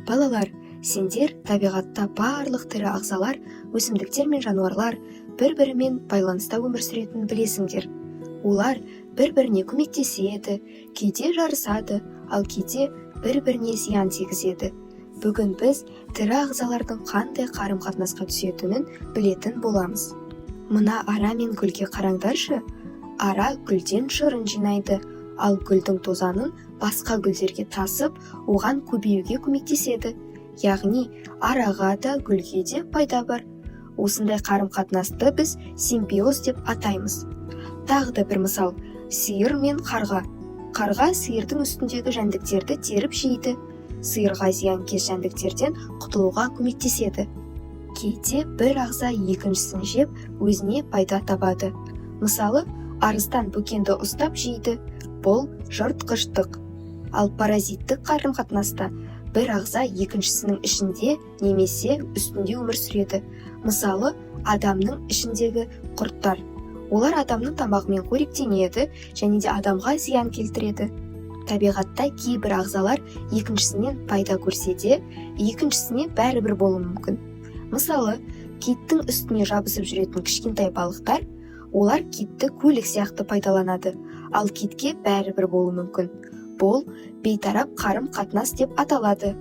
Балалар, сендер табиғатта барлық тірі ағзалар, өсімдіктер мен жануарлар бір-бірімен байланыста өмір сүретінін білесіңдер. Олар бір-біріне көмектеседі, кейде жарысады, ал кейде бір-біріне зиян тигізеді. Бүгін біз тірі ағзалардың қандай қарым-қатынасқа түсетінін білетін боламыз. Мына ара мен гүлге қараңдаршы. Ара гүлден шырын жинайды, ал гүлдің тозаңын басқа гүлдерге тасып, оған көбеюге көмектеседі. Яғни араға да гүлге де пайда бар. Осындай қарым-қатынасты біз симбиоз деп атаймыз. Тағы да бір мысал, сиыр мен қарға. Қарға сиырдың үстіндегі жәндіктерді теріп жейді. Сиырға зиянкес жәндіктерден құтылуға көмектеседі. Кейде бір ағза екіншісін жеп, өзіне пайда табады. Мысалы, арыстан бөкенді ұстап жейді. Бұл жыртқыштық. Ал паразиттік қарым-қатынаста бір ағза екіншісінің ішінде немесе үстінде өмір сүреді. Мысалы, адамның ішіндегі құрттар. Олар адамның тамағымен қоректенеді және де адамға зиян келтіреді. Табиғатта кейбір ағзалар екіншісінен пайда көрсе де, екіншісіне бәрібір болуы мүмкін. Мысалы, киттің үстіне жабысып жүретін кішкентай балықтар, олар китті көлік сияқты пайдаланады, ал китке бәрібір болуы мүмкін. Бұл бейтарап қарым-қатынас деп аталады.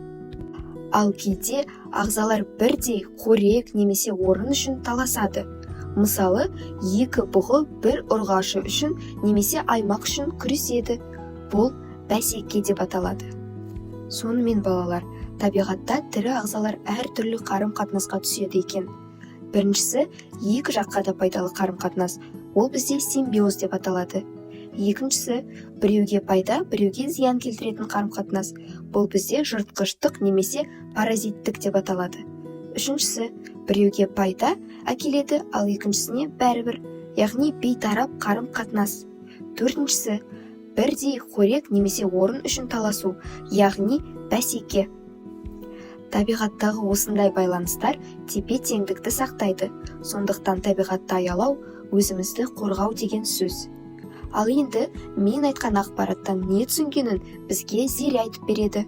Ал кейде ағзалар бірдей қорек немесе орын үшін таласады. Мысалы, екі бұғы бір ұрғашы үшін немесе аймақ үшін күреседі. Бұл бәсеке деп аталады. Сонымен балалар, табиғатта тірі ағзалар әртүрлі қарым-қатынасқа түседі екен. Біріншісі, екі жаққа да пайдалы қарым-қатынас. Ол бізде симбиоз деп аталады. Екіншісі, біреуге пайда, біреуге зиян келтіретін қарым-қатынас. Бұл бізде жыртқыштық немесе паразиттік деп аталады. Үшіншісі, біреуге пайда әкеледі, ал екіншісіне бәрібір, яғни бейтарап қарым-қатынас. Төртіншісі, бірдей қорек немесе орын үшін таласу, яғни бәсеке. Табиғаттағы осындай байланыстар тепе-теңдікті сақтайды. Сондықтан табиғатты аялау өзімізді қорғау деген сөз. Ал енді мен айтқан ақпараттан не түсінгенін бізге Зере айтып береді.